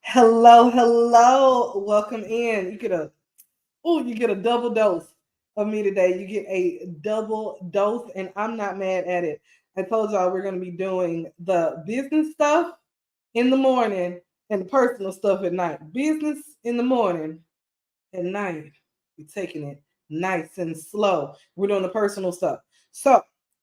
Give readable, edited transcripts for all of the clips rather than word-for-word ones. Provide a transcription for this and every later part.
Hello, hello. Welcome in. You get a double dose of me today. You get a double dose, and I'm not mad at it. I told y'all we're gonna be doing the business stuff in the morning and the personal stuff at night. Business in the morning, at night, we're taking it nice and slow. We're doing the personal stuff. So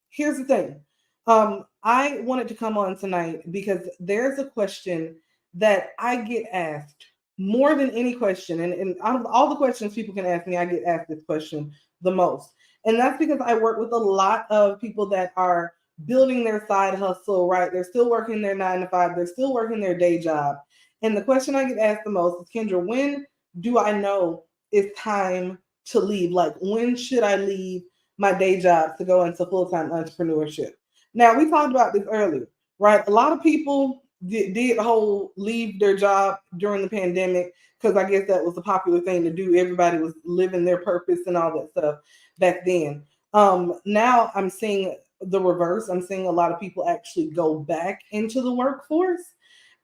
here's the thing. I wanted to come on tonight because there's a question that I get asked more than any question. And out of all the questions people can ask me, I get asked this question the most. And that's because I work with a lot of people that are building their side hustle, right? They're still working their 9 to 5, they're still working their day job. And the question I get asked the most is, Kendra, when do I know it's time to leave? Like, when should I leave my day job to go into full time entrepreneurship? Now, we talked about this earlier, right? A lot of people did whole leave their job during the pandemic because I guess that was a popular thing to do. Everybody was living their purpose and all that stuff back then. Now I'm seeing the reverse. I'm seeing a lot of people actually go back into the workforce.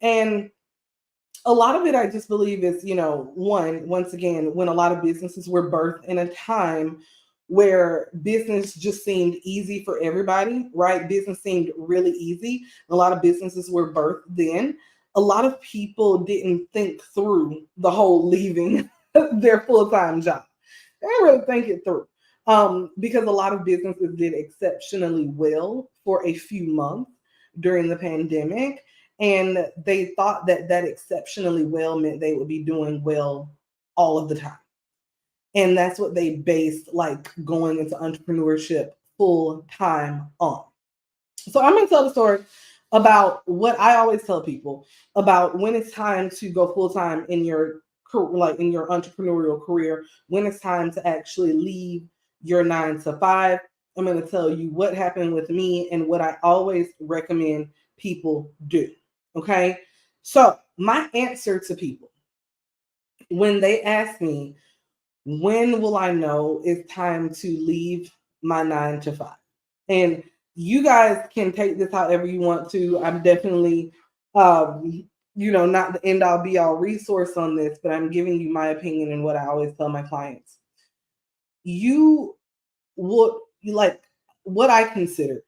And a lot of it, I just believe, is, once again, when a lot of businesses were birthed in a time where business just seemed easy for everybody, right? Business seemed really easy. A lot of businesses were birthed then. A lot of people didn't think through the whole leaving their full time job. They didn't really think it through. Because a lot of businesses did exceptionally well for a few months during the pandemic, and they thought that that exceptionally well meant they would be doing well all of the time. And that's what they based like going into entrepreneurship full time on. So I'm going to tell the story about what I always tell people about when it's time to go full time in your like in your entrepreneurial career, when it's time to actually leave your 9 to 5. I'm going to tell you what happened with me and what I always recommend people do. Okay. So, my answer to people when they ask me, when will I know it's time to leave my 9 to 5? And you guys can take this however you want to. I'm definitely, not the end all be all resource on this, but I'm giving you my opinion and what I always tell my clients. You would like what I considered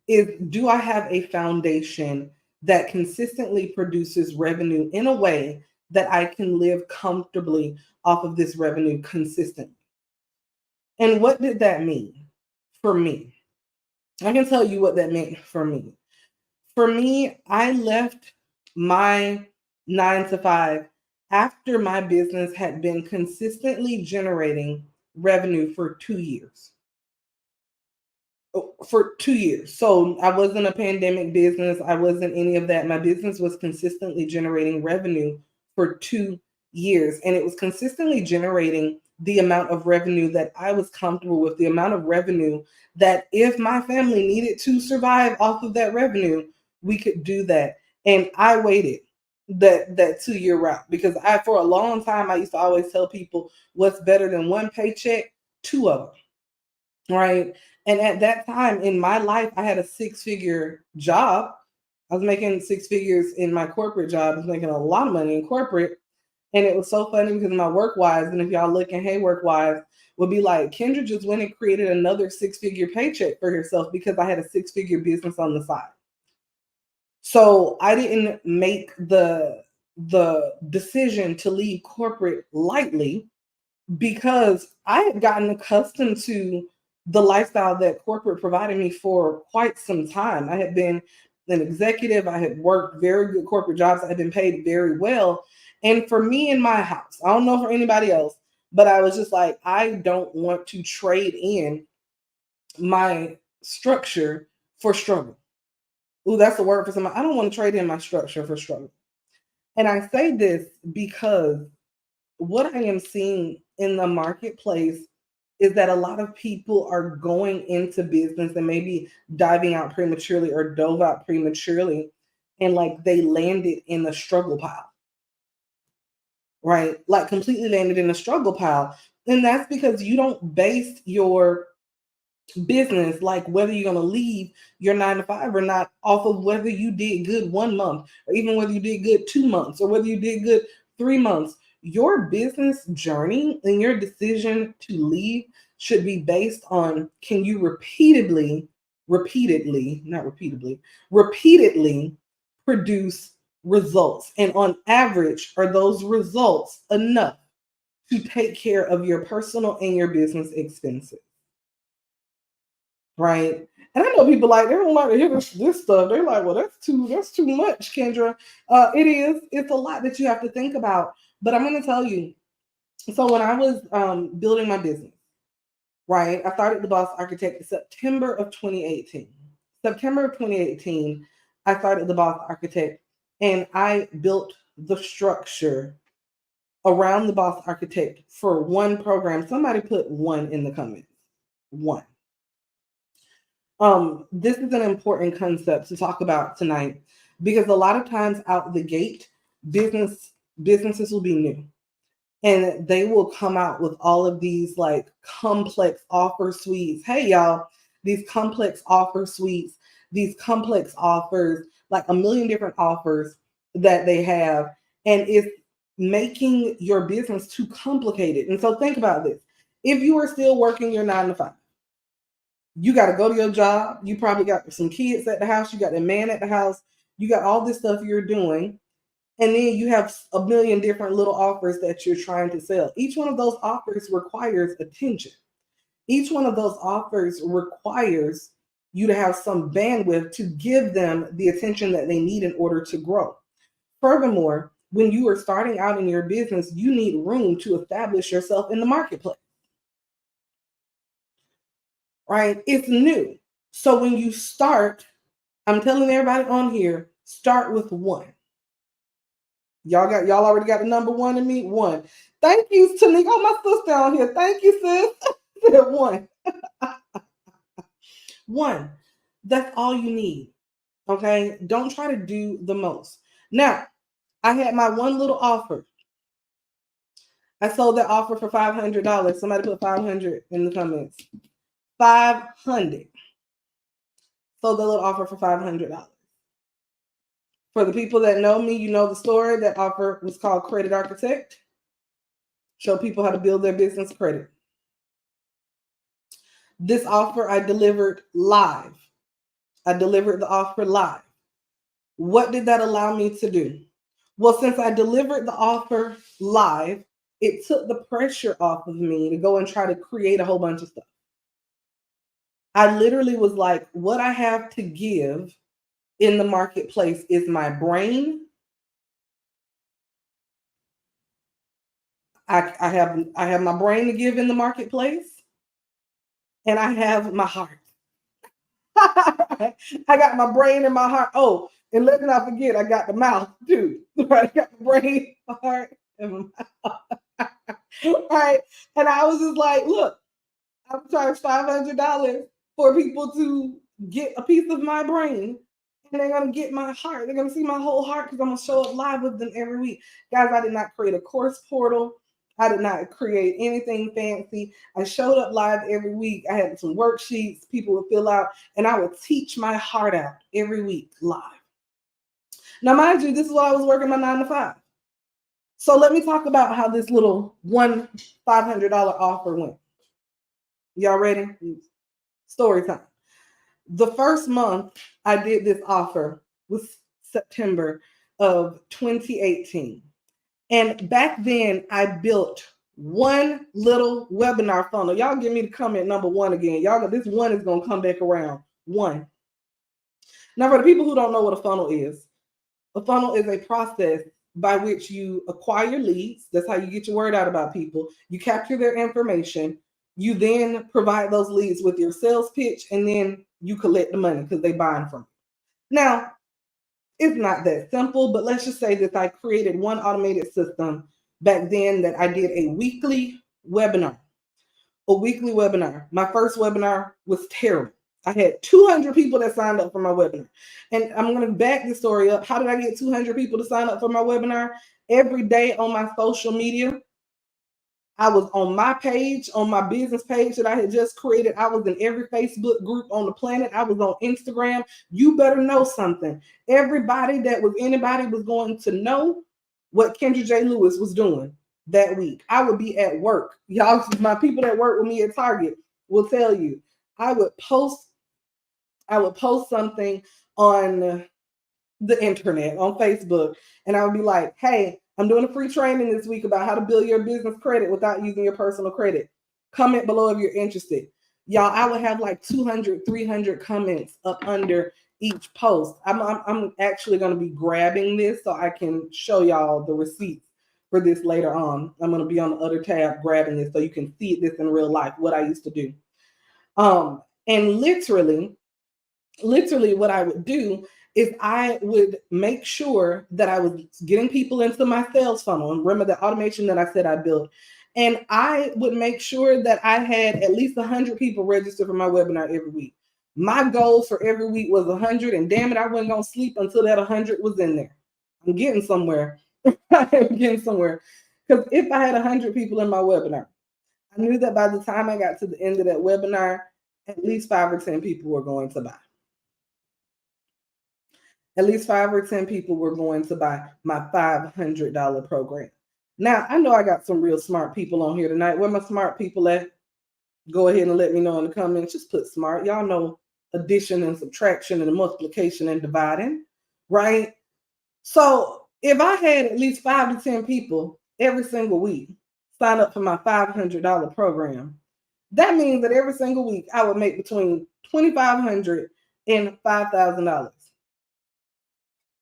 is, do I have a foundation that consistently produces revenue in a way that I can live comfortably off of this revenue consistently? And what did that mean for me? I can tell you what that meant for me. For me, I left my 9 to 5 after my business had been consistently generating revenue for 2 years. For 2 years. So I wasn't a pandemic business. I wasn't any of that. My business was consistently generating revenue for 2 years. And it was consistently generating the amount of revenue that I was comfortable with, the amount of revenue that if my family needed to survive off of that revenue, we could do that. And I waited that 2 year route because I, for a long time, I used to always tell people, what's better than one paycheck? Two of them, right? And at that time in my life, I had a 6 figure job. I was making 6 figures in my corporate job. I was making a lot of money in corporate. And it was so funny because my work wise, and if y'all looking, hey, work wise, would be like, Kendra just went and created another 6 figure paycheck for herself because I had a 6 figure business on the side. So I didn't make the decision to leave corporate lightly because I had gotten accustomed to the lifestyle that corporate provided me for quite some time. I had been an executive, I had worked very good corporate jobs, I had been paid very well. And for me in my house, I don't know for anybody else, but I was just like, I don't want to trade in my structure for struggle. Ooh, that's the word for somebody. I don't want to trade in my structure for struggle. And I say this because what I am seeing in the marketplace is that a lot of people are going into business and maybe diving out prematurely or dove out prematurely, and like they landed in the struggle pile, right? Like completely landed in a struggle pile. And that's because you don't base your business, like whether you're going to leave your 9 to 5 or not, off of whether you did good 1 month, or even whether you did good 2 months, or whether you did good 3 months. Your business journey and your decision to leave should be based on, can you not repeatedly, repeatedly produce results? And on average, are those results enough to take care of your personal and your business expenses? Right. And I know people like, they don't like to hear this stuff. They're like, well, that's too much, Kendra. It is. It's a lot that you have to think about. But I'm going to tell you. So when I was building my business, right, I started the Boss Architect in September of 2018. September of 2018, I started the Boss Architect, and I built the structure around the Boss Architect for one program. Somebody put one in the comments. One. This is an important concept to talk about tonight, because a lot of times out the gate, businesses will be new, and they will come out with all of these like complex offer suites. Hey y'all, these complex offer suites, these complex offers, like a million different offers that they have, and it's making your business too complicated. And so think about this. If you are still working your 9 to 5, you got to go to your job. You probably got some kids at the house. You got a man at the house. You got all this stuff you're doing. And then you have a million different little offers that you're trying to sell. Each one of those offers requires attention. Each one of those offers requires you to have some bandwidth to give them the attention that they need in order to grow. Furthermore, when you are starting out in your business, you need room to establish yourself in the marketplace. Right? It's new. So when you start, I'm telling everybody on here, start with one. Y'all already got the number one in me? One. Thank you, Tanika. Oh, my sister on here. Thank you, sis. One. One. That's all you need. Okay? Don't try to do the most. Now, I had my one little offer. I sold that offer for $500. Somebody put 500 in the comments. 500. Sold that little offer for $500. For the people that know me, you know the story. That offer was called Credit Architect. Show people how to build their business credit. This offer I delivered live. I delivered the offer live. What did that allow me to do? Well, since I delivered the offer live, it took the pressure off of me to go and try to create a whole bunch of stuff. I literally was like, what I have to give in the marketplace is my brain. I have my brain to give in the marketplace, and I have my heart. I got my brain and my heart. Oh, and let me not forget, I got the mouth too. Right? I got the brain, my heart, and my mouth. Right? And I was just like, look, I'm charged $500 for people to get a piece of my brain. And they're gonna get my heart. They're gonna see my whole heart because I'm gonna show up live with them every week. Guys, I did not create a course portal. I did not create anything fancy. I showed up live every week. I had some worksheets people would fill out, and I would teach my heart out every week live. Now, mind you, this is while I was working my 9 to 5. So let me talk about how this little one $500 offer went. Y'all ready? Story time. The first month I did this offer was September of 2018. And back then I built one little webinar funnel. Y'all give me the comment number one again. Y'all, this one is going to come back around. One. Now, for the people who don't know what a funnel is a process by which you acquire leads. That's how you get your word out about people. You capture their information. You then provide those leads with your sales pitch, and then you collect the money because they're buying from you. Now, it's not that simple, but let's just say that I created one automated system back then that I did a weekly webinar. A weekly webinar. My first webinar was terrible. I had 200 people that signed up for my webinar. And I'm going to back this story up. How did I get 200 people to sign up for my webinar? Every day on my social media, I was on my page, on my business page that I had just created. I was in every Facebook group on the planet. I was on Instagram. You better know something. Everybody that was anybody was going to know what Kendra J. Lewis was doing that week. I would be at work. Y'all, my people that work with me at Target will tell you. I would post something on the internet, on Facebook, and I would be like, hey, I'm doing a free training this week about how to build your business credit without using your personal credit. Comment below if you're interested. Y'all, I would have like 200, 300 comments up under each post. I'm actually going to be grabbing this so I can show y'all the receipts for this later on. I'm going to be on the other tab grabbing this so you can see this in real life, what I used to do. And literally what I would do is I would make sure that I was getting people into my sales funnel. And remember the automation that I said I built. And I would make sure that I had at least 100 people register for my webinar every week. My goal for every week was 100, and damn it, I wasn't going to sleep until that 100 was in there. I'm getting somewhere. I'm getting somewhere. Because if I had 100 people in my webinar, I knew that by the time I got to the end of that webinar, at least 5 or 10 people were going to buy. At least 5 or 10 people were going to buy my $500 program. Now, I know I got some real smart people on here tonight. Where my smart people at? Go ahead and let me know in the comments. Just put smart. Y'all know addition and subtraction and multiplication and dividing, right? So if I had at least 5 to 10 people every single week sign up for my $500 program, that means that every single week I would make between $2,500 and $5,000.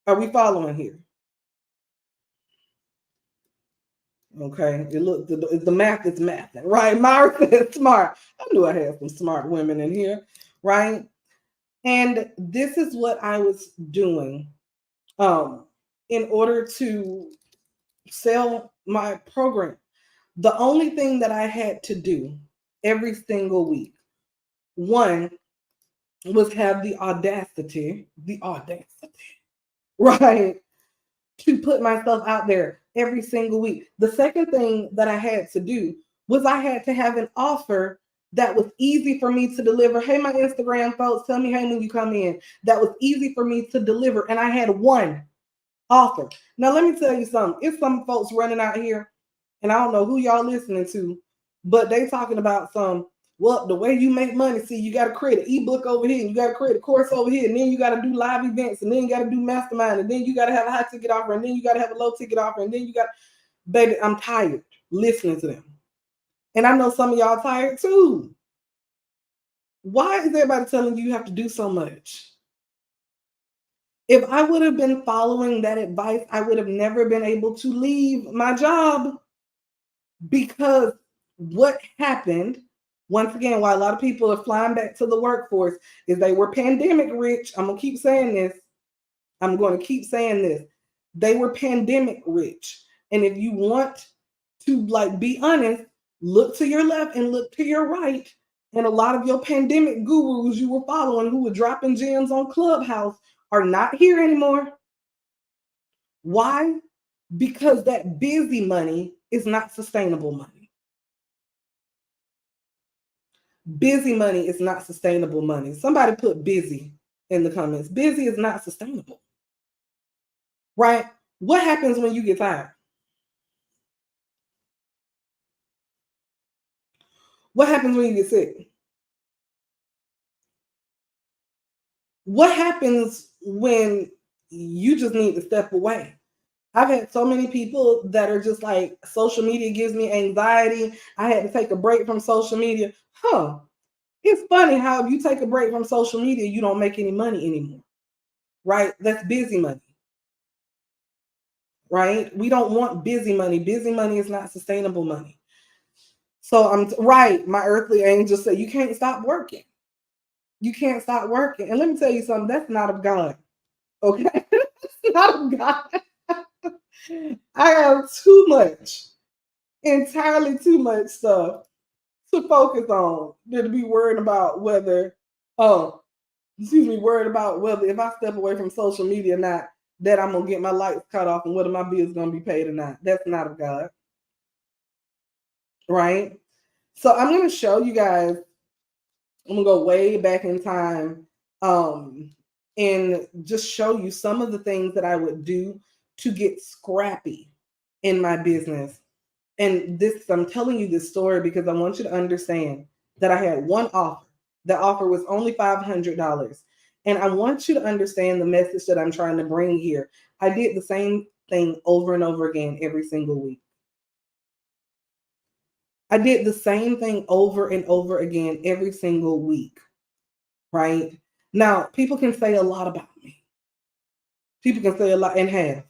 Are we following here? Okay, the math is mathing, right? Myra said smart. I knew I had some smart women in here, right? And this is what I was doing in order to sell my program. The only thing that I had to do every single week, one, was have the audacity, right, to put myself out there every single week. The second thing that I had to do was I had to have an offer that was easy for me to deliver. Hey, my Instagram folks, tell me hey when you come in. That was easy for me to deliver. And I had one offer. Now, let me tell you something. It's some folks running out here, and I don't know who y'all listening to, but they talking about well, the way you make money, see, you got to create an ebook over here, and you got to create a course over here, and then you got to do live events, and then you got to do mastermind, and then you got to have a high ticket offer, and then you got to have a low ticket offer, and then you got, baby, I'm tired listening to them. And I know some of y'all tired too. Why is everybody telling you have to do so much? If I would have been following that advice, I would have never been able to leave my job, because what happened, once again, why a lot of people are flying back to the workforce, is they were pandemic rich. I'm going to keep saying this. They were pandemic rich. And if you want to be honest, look to your left and look to your right. And a lot of your pandemic gurus you were following who were dropping gems on Clubhouse are not here anymore. Why? Because that busy money is not sustainable money. Busy money is not sustainable money. Somebody put busy in the comments. Busy is not sustainable. Right? What happens when you get tired? What happens when you get sick? What happens when you just need to step away? I've had so many people that are just like, social media gives me anxiety. I had to take a break from social media. It's funny how if you take a break from social media, you don't make any money anymore, right? That's busy money, right? We don't want busy money. Busy money is not sustainable money. So I'm right. My earthly angel said, you can't stop working. You can't stop working. And let me tell you something, that's not of God. Okay? It's not of God. I have too much, entirely too much stuff to focus on than to be worried about whether, worried about whether if I step away from social media or not, that I'm going to get my lights cut off and whether my bills going to be paid or not. That's not of God. right? So I'm going to show you guys, I'm going to go way back in time and just show you some of the things that I would do to get scrappy in my business. And this, I'm telling you this story because I want you to understand that I had one offer. The offer was only $500. And I want you to understand the message that I'm trying to bring here. I did the same thing over and over again every single week. I did the same thing over and over again every single week, right? Now, people can say a lot about me. People can say a lot and have,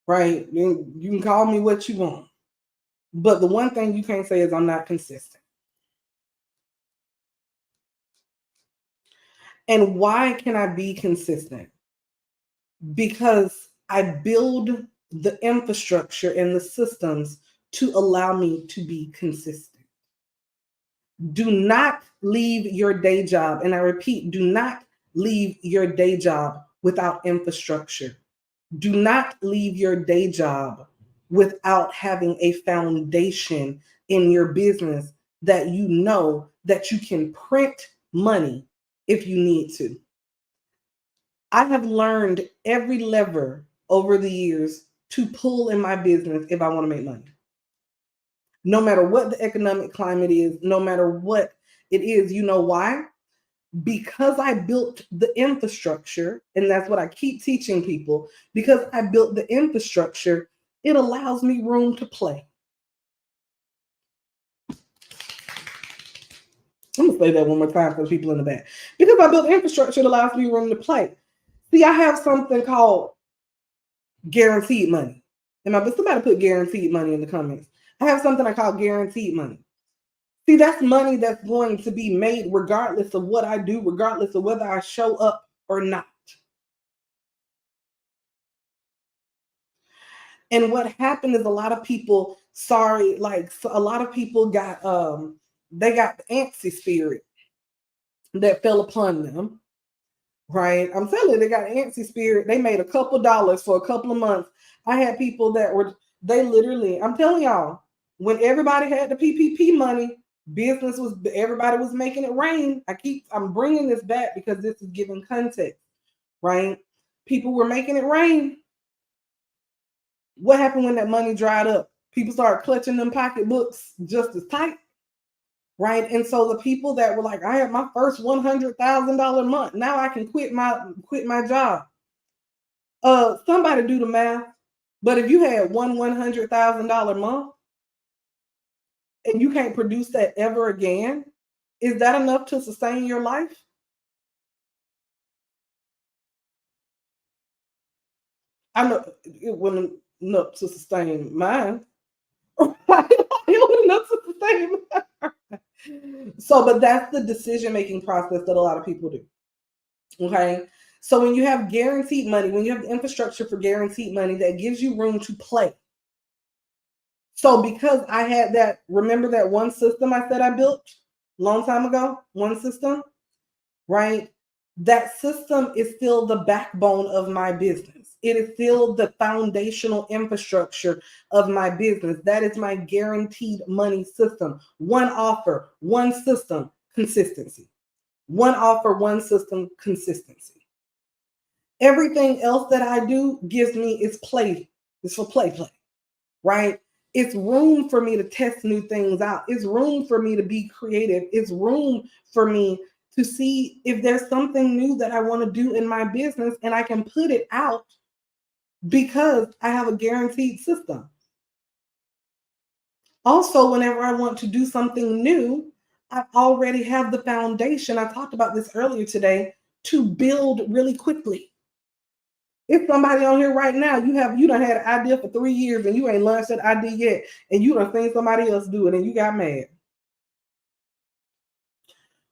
right? You can call me what you want. But the one thing you can't say is I'm not consistent. And why can I be consistent? Because I build the infrastructure and the systems to allow me to be consistent. Do not leave your day job. And I repeat, do not leave your day job without infrastructure. Do not leave your day job without having a foundation in your business that you know that you can print money if you need to. I have learned every lever over the years to pull in my business if I want to make money. No matter what the economic climate is, no matter what it is, you know why? Because I built the infrastructure, and that's what I keep teaching people, because I built the infrastructure, it allows me room to play. I'm gonna say that one more time for the people in the back. Because I built infrastructure, it allows me room to play. See, I have something called guaranteed money. But somebody put guaranteed money in the comments. I have something I call guaranteed money. See, that's money that's going to be made regardless of what I do, regardless of whether I show up or not. And what happened is a lot of people, a lot of people got they got the antsy spirit that fell upon them. Right? I'm telling you, they got an antsy spirit. They made a couple dollars for a couple of months. I had people that were, they literally, I'm telling y'all, when everybody had the PPP money, everybody was making it rain. I'm bringing this back because this is giving context, right? People were making it rain. What happened when that money dried up? People started clutching them pocketbooks just as tight, right? And so the people that were like, I had my first $100,000 month. Now I can quit my job. Somebody do the math. But if you had $100,000 month and you can't produce that ever again, is that enough to sustain your life? I know it wasn't enough to sustain mine. It wasn't enough to sustain mine. So, but that's the decision-making process that a lot of people do. Okay. So when you have guaranteed money, when you have the infrastructure for guaranteed money, that gives you room to play. So because I had that, remember that one system I said I built a long time ago, one system, right? That system is still the backbone of my business. It is still the foundational infrastructure of my business. That is my guaranteed money system. One offer, one system, consistency. One offer, one system, consistency. Everything else that I do gives me is play. It's for play, right? It's room for me to test new things out. It's room for me to be creative. It's room for me to see if there's something new that I want to do in my business and I can put it out because I have a guaranteed system. Also, whenever I want to do something new, I already have the foundation. I talked about this earlier today, to build really quickly. If somebody on here right now, you done had an idea for 3 years and you ain't launched that idea yet, and you done seen somebody else do it and you got mad.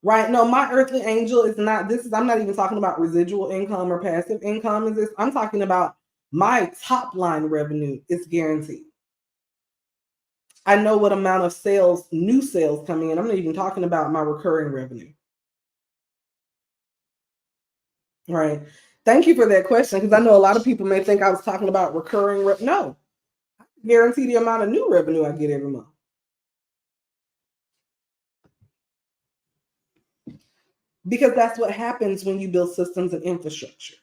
Right? No, my earthly angel is not, I'm not even talking about residual income or passive income. I'm talking about my top line revenue is guaranteed. I know what amount of sales, new sales coming in. I'm not even talking about my recurring revenue. Right. Thank you for that question, because I know a lot of people may think I was talking about recurring. No, I guarantee the amount of new revenue I get every month. because that's what happens when you build systems and infrastructure.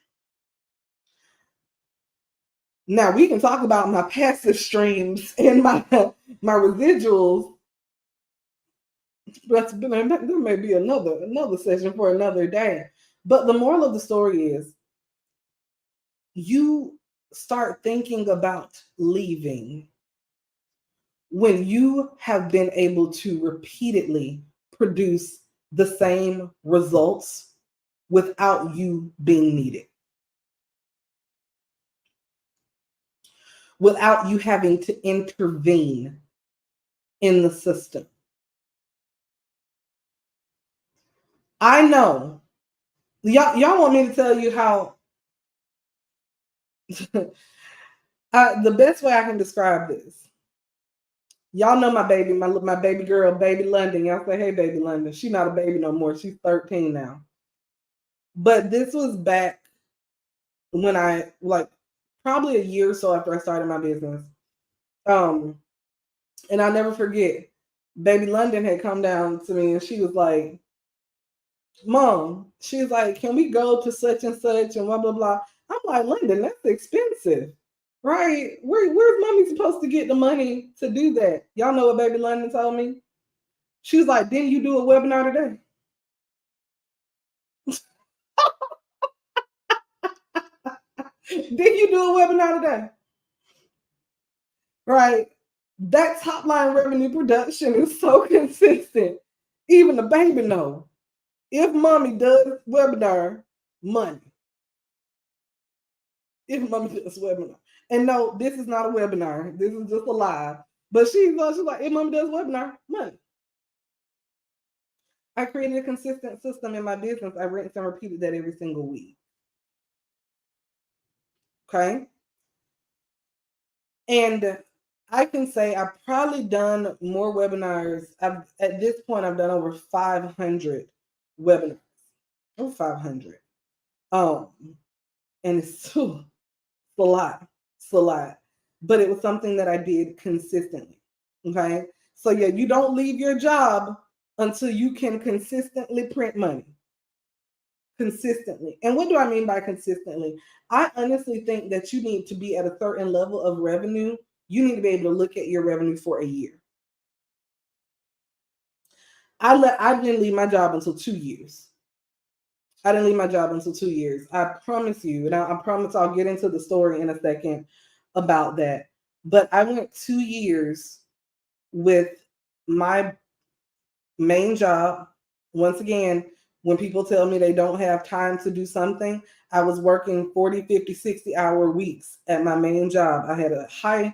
Now we can talk about my passive streams and my residuals. But there may be another session for another day. But the moral of the story is you start thinking about leaving when you have been able to repeatedly produce the same results without you being needed, without you having to intervene in the system. I know y'all want me to tell you how the best way I can describe this. Y'all know my baby girl, baby London. Y'all say, hey, baby London. She's not a baby no more. She's 13 now. But this was back when I, like, probably a year or so after I started my business. And I'll never forget, baby London had come down to me and she was like, Mom, she's like, can we go to such and such and blah, blah, blah. I'm like, London, that's expensive. Right? Where's mommy supposed to get the money to do that? Y'all know what baby London told me? She was like, didn't you do a webinar today? Didn't you do a webinar today? Right? That top line revenue production is so consistent. Even the baby know. If mommy does webinar, money. If mommy does webinar. And no, this is not a webinar. This is just a live. But she's like, if mommy does webinar, money. I created a consistent system in my business. I rinsed and repeated that every single week. Okay. And I can say I've probably done more webinars. At this point, I've done over 500 webinars. Over 500. And it's a lot. It's a lot. But it was something that I did consistently. Okay. So yeah, you don't leave your job until you can consistently print money. Consistently. And what do I mean by consistently? I honestly think that you need to be at a certain level of revenue. You need to be able to look at your revenue for a year. I didn't leave my job until 2 years. I didn't leave my job until 2 years. I promise you, and I promise I'll get into the story in a second about that. But I went 2 years with my main job. Once again, when people tell me they don't have time to do something, I was working 40, 50, 60-hour weeks at my main job. I had a high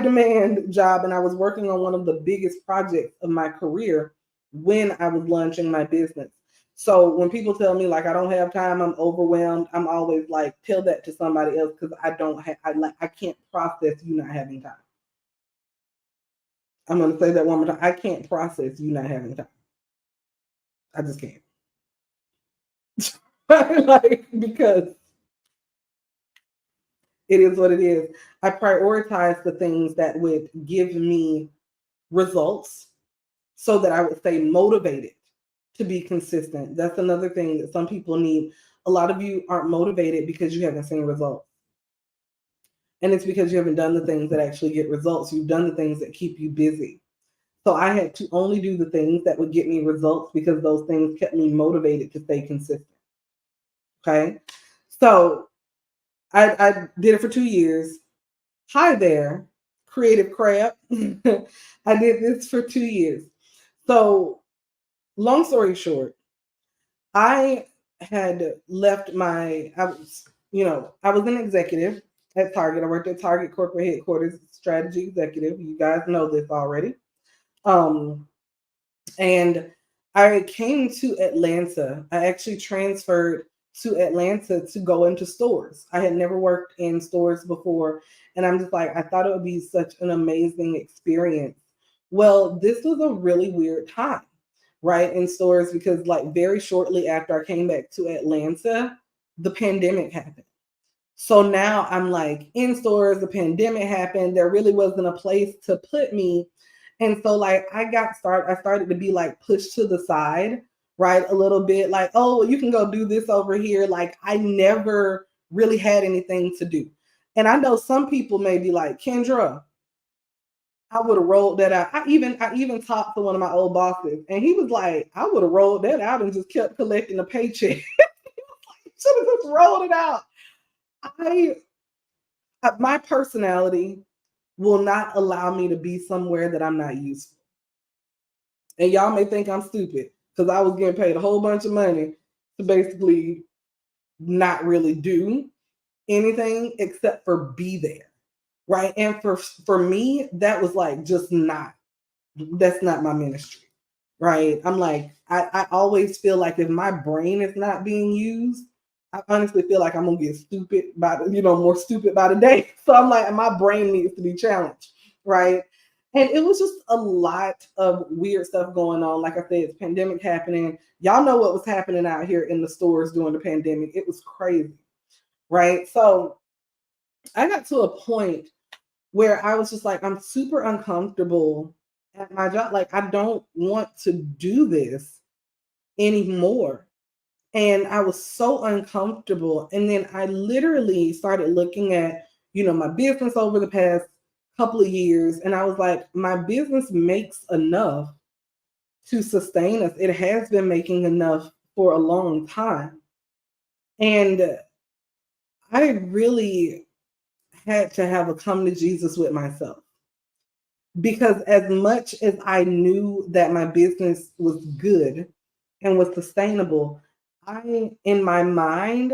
demand job, and I was working on one of the biggest projects of my career when I was launching my business. So when people tell me like I don't have time, I'm overwhelmed, I'm always like, tell that to somebody else, because I can't process you not having time. I'm going to say that one more time. I can't process you not having time. I just can't. Like, because it is what it is. I prioritize the things that would give me results so that I would stay motivated to be consistent. That's another thing that some people need. A lot of you aren't motivated because you haven't seen results. And it's because you haven't done the things that actually get results. You've done the things that keep you busy. So I had to only do the things that would get me results because those things kept me motivated to stay consistent. Okay. So I did it for 2 years. Hi there, creative crap. I did this for 2 years. So long story short, I had left I was an executive at Target. I worked at Target corporate headquarters, strategy executive. You guys know this already. And I came to Atlanta. I actually transferred to Atlanta to go into stores. I had never worked in stores before. And I'm just like, I thought it would be such an amazing experience. Well, this was a really weird time, right, in stores, because like very shortly after I came back to Atlanta, the pandemic happened. So now I'm like in stores, the pandemic happened. There really wasn't a place to put me. And so like I started to be like pushed to the side, right? A little bit like, oh, you can go do this over here. Like I never really had anything to do. And I know some people may be like, Kendra, I would have rolled that out. I even talked to one of my old bosses, and he was like, I would have rolled that out and just kept collecting a paycheck. Should have just rolled it out. I my personality will not allow me to be somewhere that I'm not useful. And y'all may think I'm stupid because I was getting paid a whole bunch of money to basically not really do anything except for be there. Right. And for me, that was like just not that's not my ministry. Right. I'm like, I always feel like if my brain is not being used, I honestly feel like I'm gonna get stupid by more stupid by the day. So I'm like, my brain needs to be challenged. Right. And it was just a lot of weird stuff going on. Like I said, it's pandemic happening. Y'all know what was happening out here in the stores during the pandemic. It was crazy. Right. So I got to a point where I was just like, I'm super uncomfortable at my job. Like, I don't want to do this anymore. And I was so uncomfortable. And then I literally started looking at, my business over the past couple of years. And I was like, my business makes enough to sustain us. It has been making enough for a long time. And I really had to have a come to Jesus with myself. Because as much as I knew that my business was good and was sustainable, I, in my mind,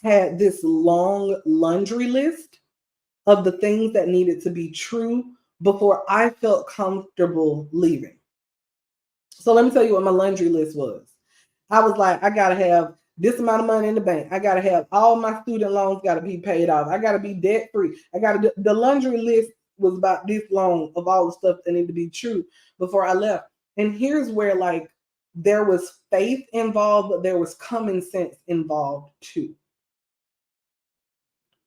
had this long laundry list of the things that needed to be true before I felt comfortable leaving. So let me tell you what my laundry list was. I was like, I gotta have this amount of money in the bank. I gotta have all my student loans gotta be paid off. I gotta be debt free. The laundry list was about this long of all the stuff that needed to be true before I left. And here's where like there was faith involved, but there was common sense involved too.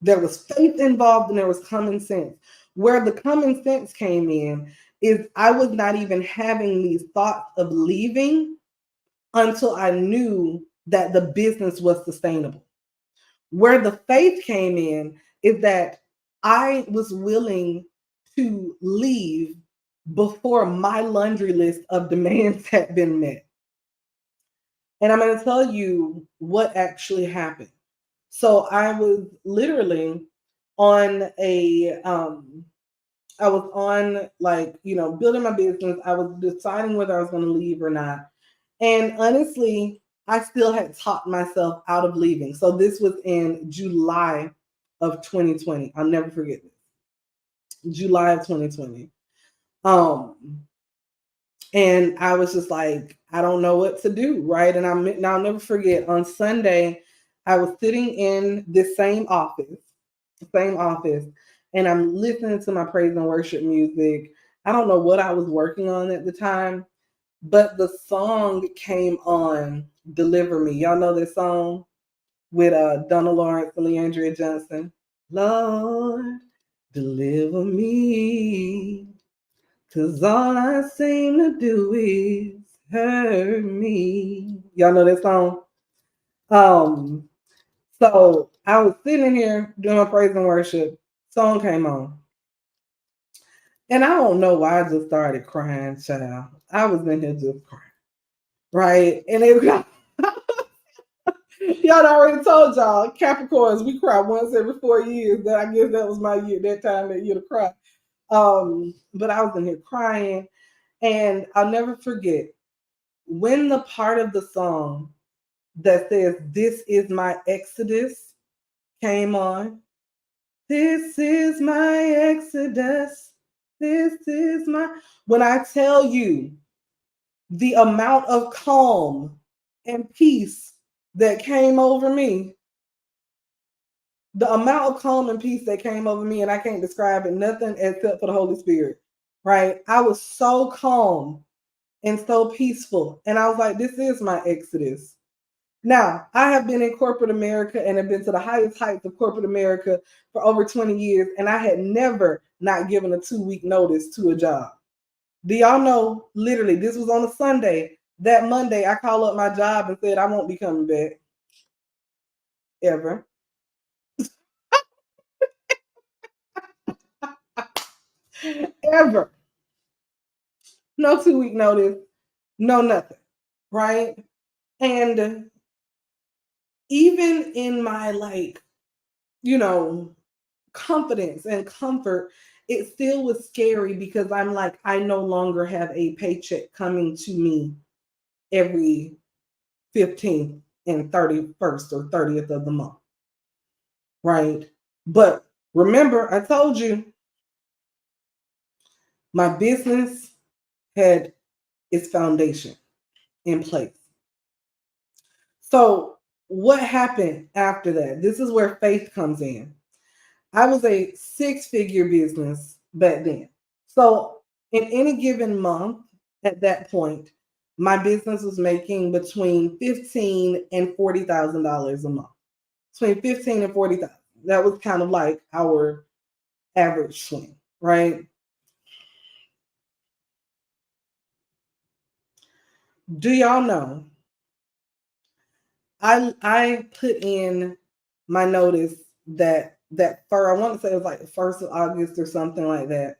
There was faith involved and there was common sense. Where the common sense came in is I was not even having these thoughts of leaving until I knew that the business was sustainable. Where the faith came in is that I was willing to leave before my laundry list of demands had been met. And I'm going to tell you what actually happened. So I was literally on I was on like, building my business. I was deciding whether I was going to leave or not. And honestly, I still had talked myself out of leaving. So this was in July of 2020. I'll never forget this. July of 2020. Um, and I was just like, I don't know what to do, right? And I'll never forget on Sunday, I was sitting in this same office, and I'm listening to my praise and worship music. I don't know what I was working on at the time, but the song came on, Deliver Me. Y'all know this song with Donna Lawrence and Leandria Johnson. Lord, deliver me, 'cause all I seem to do is hurt me. Y'all know that song? Um, so I was sitting here doing my praise and worship. Song came on. And I don't know why I just started crying, child. I was in here just crying. Right? And it got y'all already told y'all, Capricorns, we cry once every 4 years. That I guess that was my year, that year to cry. But I was in here crying, and I'll never forget when the part of the song that says, "This is my Exodus" came on. This is my Exodus. This is my. When I tell you the amount of calm and peace that came over me, the amount of calm and peace that came over me, and I can't describe it, nothing except for the Holy Spirit, right? I was so calm and so peaceful. And I was like, this is my Exodus. Now, I have been in corporate America and have been to the highest heights of corporate America for over 20 years, and I had never not given a 2-week notice to a job. Do y'all know, literally, this was on a Sunday. That Monday, I call up my job and said I won't be coming back ever, ever. No 2 week notice, no nothing, right? And even in my you know, confidence and comfort, it still was scary because I'm like, I no longer have a paycheck coming to me every 15th and 31st or 30th of the month, right? But remember, I told you my business had its foundation in place. So, what happened after that? This is where faith comes in. I was a 6 figure business back then. So, in any given month at that point, my business was making between $15,000 and $40,000 a month. Between 15 and 40,000. That was kind of like our average swing, right? Do y'all know? I put in my notice that I want to say it was like the 1st of August or something like that.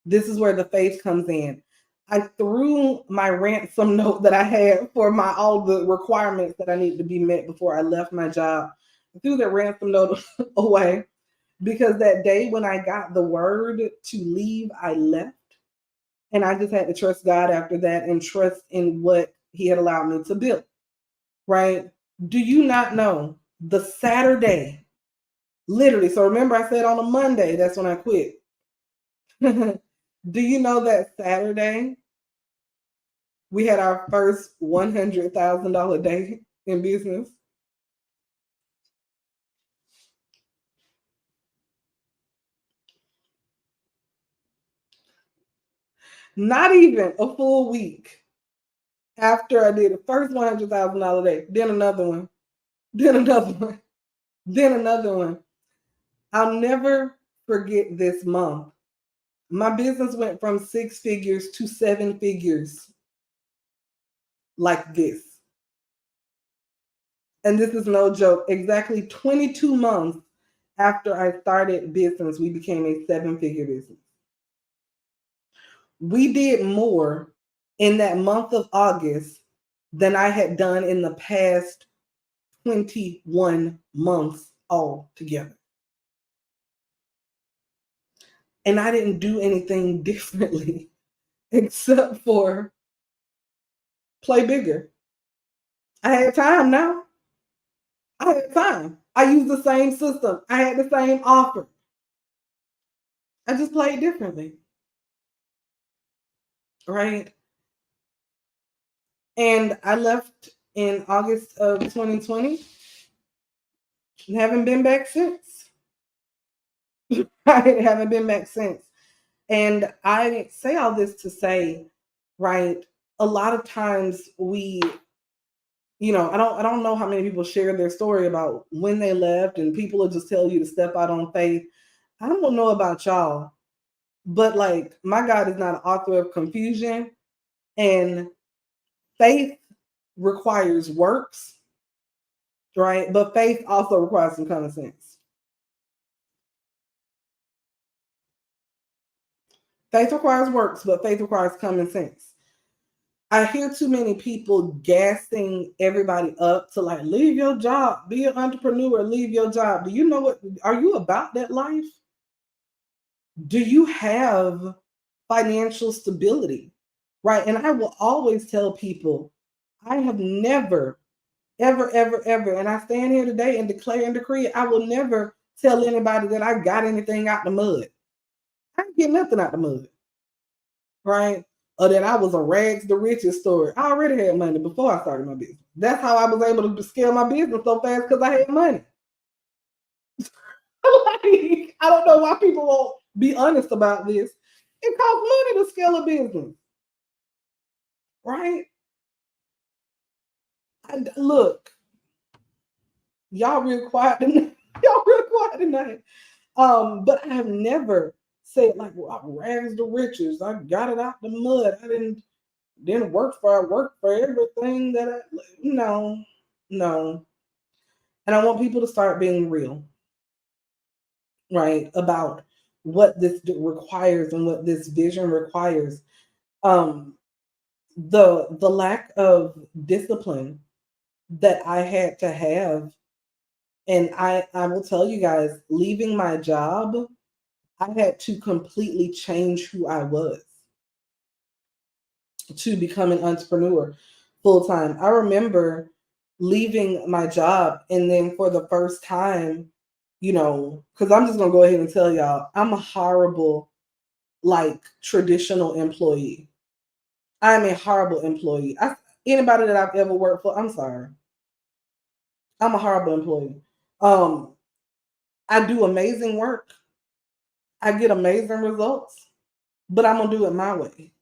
This is where the faith comes in. I threw my ransom note that I had for my all the requirements that I needed to be met before I left my job. I threw that ransom note away because that day when I got the word to leave, I left. And I just had to trust God after that and trust in what He had allowed me to build. Right? Do you not know the Saturday, literally? So remember, I said on a Monday, that's when I quit. Do you know that Saturday we had our first $100,000 day in business? Not even a full week after I did the first $100,000 day, then another one, then another one, then another one. I'll never forget this month. My business went from 6 figures to 7 figures like this. And this is no joke. Exactly 22 months after I started business, we became a 7 figure business. We did more in that month of August than I had done in the past 21 months altogether. And I didn't do anything differently except for play bigger. I had time now. I had time. I used the same system. I had the same offer. I just played differently. Right? And I left in August of 2020 and haven't been back since. I haven't been back since. And I say all this to say, right, a lot of times I don't know how many people share their story about when they left and people will just tell you to step out on faith. I don't know about y'all, but like my God is not an author of confusion, and faith requires works, right? But faith also requires some common sense. Faith requires works, but faith requires common sense. I hear too many people gassing everybody up to like leave your job, be an entrepreneur, leave your job. Do you know what? Are you about that life? Do you have financial stability? Right. And I will always tell people, I have never, ever, ever, ever, and I stand here today and declare and decree, I will never tell anybody that I got anything out the mud. I didn't get nothing out the mud. Right? Or that I was a rags to riches story. I already had money before I started my business. That's how I was able to scale my business so fast because I had money. Like, I don't know why people won't be honest about this. It costs money to scale a business, right? And look, y'all real quiet tonight. Y'all real quiet tonight. But I have never said like, well, I rags to riches. I got it out the mud. I didn't. didn't work for everything that I no, no. And I want people to start being real, right, about what this requires and what this vision requires. Um, the lack of discipline that I had to have, and I will tell you guys, leaving my job, I had to completely change who I was to become an entrepreneur full time. I remember leaving my job, and then for the first time, because I'm just gonna go ahead and tell y'all, I'm a horrible, like, traditional employee. I'm a horrible employee. Anybody that I've ever worked for, I'm sorry, I'm a horrible employee. Um, I do amazing work. I get amazing results, but I'm gonna do it my way.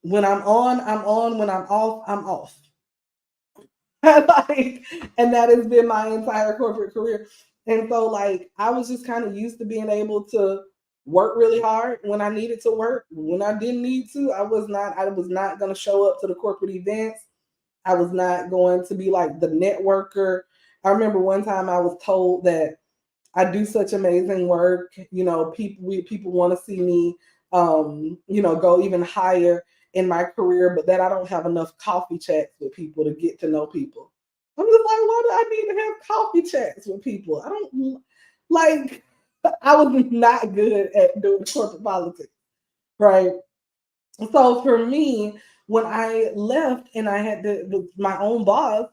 When I'm on, I'm on. When I'm off, I'm off. Like, and that has been my entire corporate career. And so, like, I was just kind of used to being able to work really hard when I needed to work. When I didn't need to, I was not. I was not going to show up to the corporate events. I was not going to be like the networker. I remember one time I was told that I do such amazing work. People want to see me, go even higher in my career, but that I don't have enough coffee chats with people to get to know people. I'm just like, why do I need to have coffee chats with people? I don't like. I was not good at doing corporate politics, right? So for me, when I left and I had my own boss,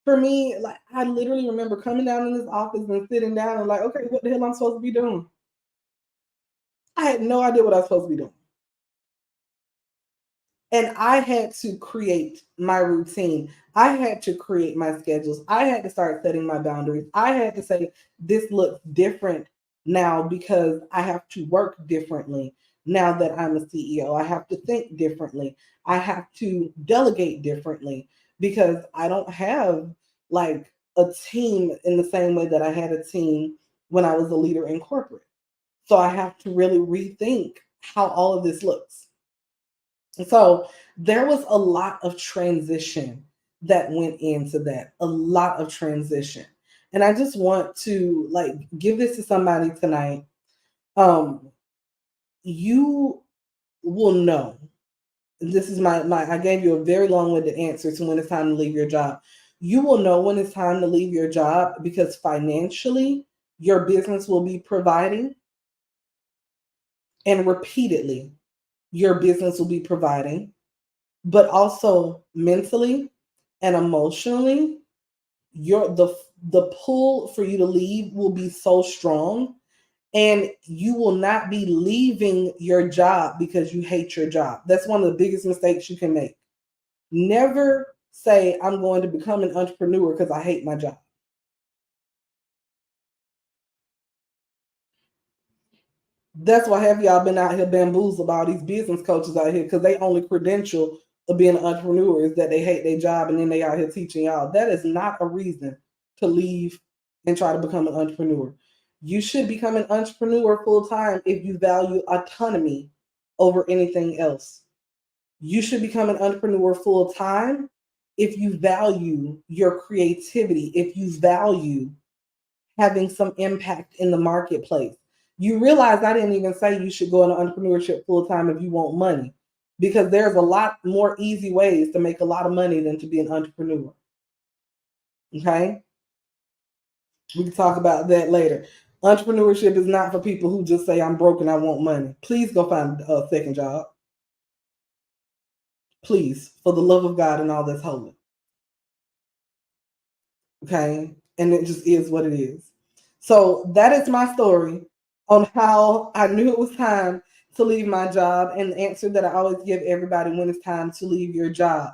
for me, like, I literally remember coming down in this office and sitting down and like, okay, what the hell I'm supposed to be doing? I had no idea what I was supposed to be doing. And I had to create my routine. I had to create my schedules. I had to start setting my boundaries. I had to say, this looks different now because I have to work differently now that I'm a CEO. I have to think differently. I have to delegate differently because I don't have, like, a team in the same way that I had a team when I was a leader in corporate. So I have to really rethink how all of this looks. So there was a lot of transition that went into that, a lot of transition. And I just want to, like, give this to somebody tonight. Um, you will know. This is my I gave you a very long-winded answer to when it's time to leave your job. You will know when it's time to leave your job because financially your business will be providing, and repeatedly your business will be providing, but also mentally and emotionally, the pull for you to leave will be so strong, and you will not be leaving your job because you hate your job. That's one of the biggest mistakes you can make. Never say, I'm going to become an entrepreneur because I hate my job. That's why have y'all been out here bamboozled by all these business coaches out here because they only credential of being an entrepreneur is that they hate their job and then they out here teaching y'all. That is not a reason to leave and try to become an entrepreneur. You should become an entrepreneur full time if you value autonomy over anything else. You should become an entrepreneur full time if you value your creativity, if you value having some impact in the marketplace. You realize I didn't even say you should go into entrepreneurship full time if you want money, because there's a lot more easy ways to make a lot of money than to be an entrepreneur. Okay? We can talk about that later. Entrepreneurship is not for people who just say, I'm broke and I want money. Please go find a second job. Please, for the love of God and all that's holy. Okay? And it just is what it is. So that is my story on how I knew it was time to leave my job, and the answer that I always give everybody when it's time to leave your job.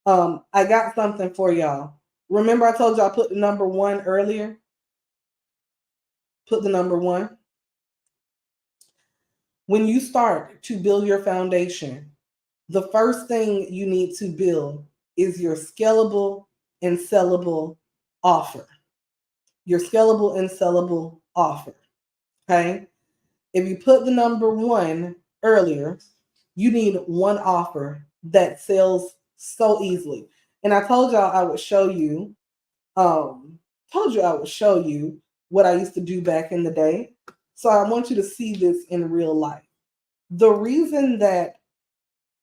I got something for y'all. Remember I told y'all put the number 1 earlier? Put the number 1. When you start to build your foundation, the first thing you need to build is your scalable and sellable offer. Your scalable and sellable offer. Okay? If you put the number 1 earlier, You need one offer that sells so easily. And I told y'all I would show you, um, I would show you what I used to do back in the day. So I want you to see this in real life. The reason that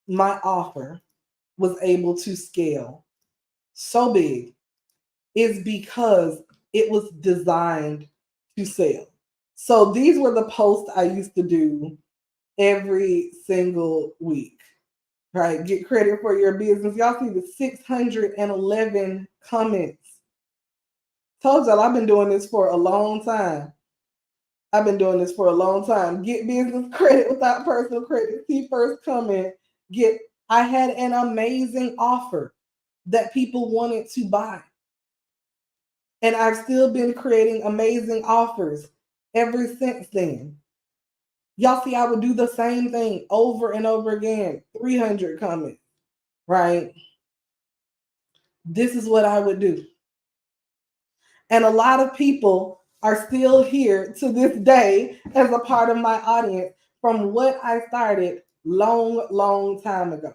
my offer was able to scale so big is because it was designed to sell. So these were the posts I used to do every single week, right? Get credit for your business. Y'all see the 611 comments. Told y'all I've been doing this for a long time. I've been doing this for a long time. Get business credit without personal credit. See first comment. Get I had an amazing offer that people wanted to buy. And I've still been creating amazing offers ever since then. Y'all see, I would do the same thing over and over again. 300 comments, right? This is what I would do. And a lot of people are still here to this day as a part of my audience from what I started long time ago.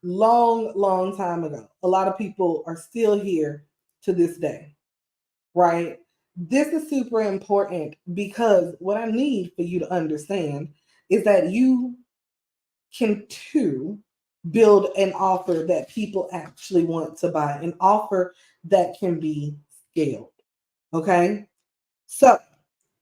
Long time ago. A lot of people are still here to this day, right? This is super important because what I need for you to understand is that you can too build an offer that people actually want to buy, an offer that can be scaled. Okay. So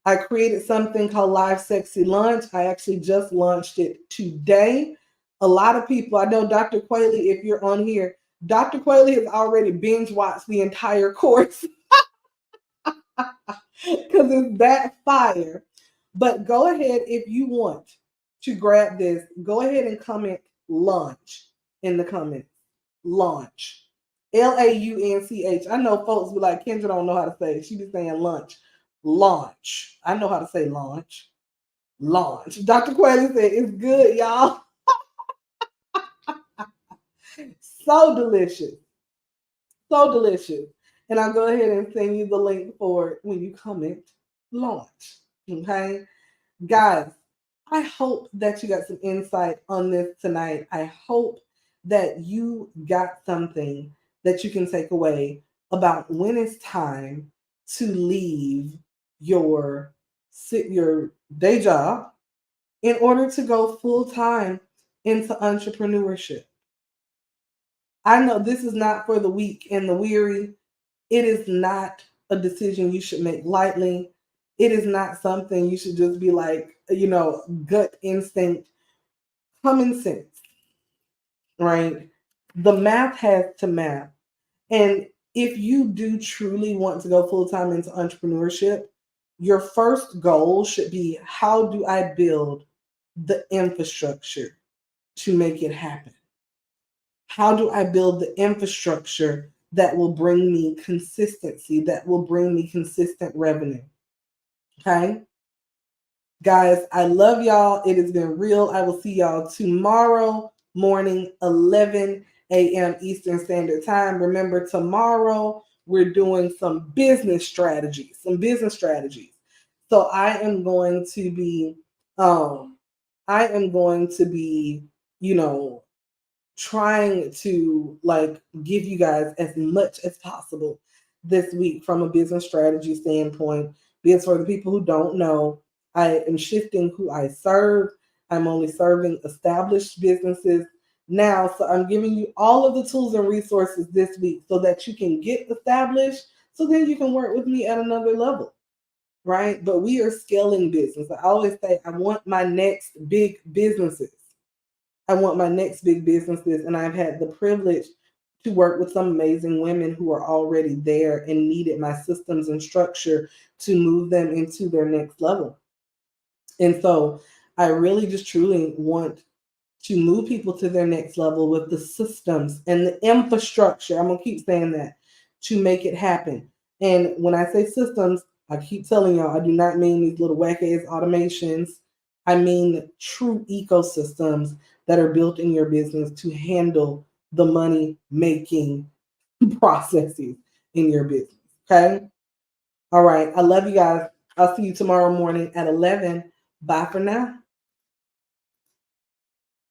I created something called Live Sexy Lunch. I actually just launched it today. A lot of people, I know Dr. Quayle, if you're on here, Dr. Quayle has already binge watched the entire course because it's that fire. But go ahead if you want to grab this, go ahead and comment launch in the comments. Launch. Launch. I know folks be like, Kendra don't know how to say it. She be saying lunch. Launch. I know how to say launch. Launch. Dr. Quayle said it's good, y'all. So delicious. So delicious. And I'll go ahead and send you the link for it when you comment launch. Okay? Guys, I hope that you got some insight on this tonight. I hope that you got something that you can take away about when it's time to leave your your day job in order to go full time into entrepreneurship. I know this is not for the weak and the weary. It is not a decision you should make lightly. It is not something you should just be like, gut instinct, common sense, right? The math has to math. And if you do truly want to go full time into entrepreneurship, your first goal should be, how do I build the infrastructure to make it happen? How do I build the infrastructure that will bring me consistency, that will bring me consistent revenue? Okay. Guys, I love y'all. It has been real. I will see y'all tomorrow morning, 11 a.m. Eastern Standard Time. Remember, tomorrow we're doing some business strategies, So I am going to be, um, you know, trying to like give you guys as much as possible this week from a business strategy standpoint. Because for the people who don't know, I am shifting who I serve. I'm only serving established businesses now. So I'm giving you all of the tools and resources this week so that you can get established, so then you can work with me at another level. Right. But we are scaling business. I always say I want my next big businesses. I want my next big businesses, and I've had the privilege to work with some amazing women who are already there and needed my systems and structure to move them into their next level. And so I really just truly want to move people to their next level with the systems and the infrastructure. I'm going to keep saying that, to make it happen. And when I say systems, I keep telling y'all, I do not mean these little whack ass automations. I mean true ecosystems that are built in your business to handle the money making processes in your business. Okay. All right. I love you guys. I'll see you tomorrow morning at 11. Bye for now.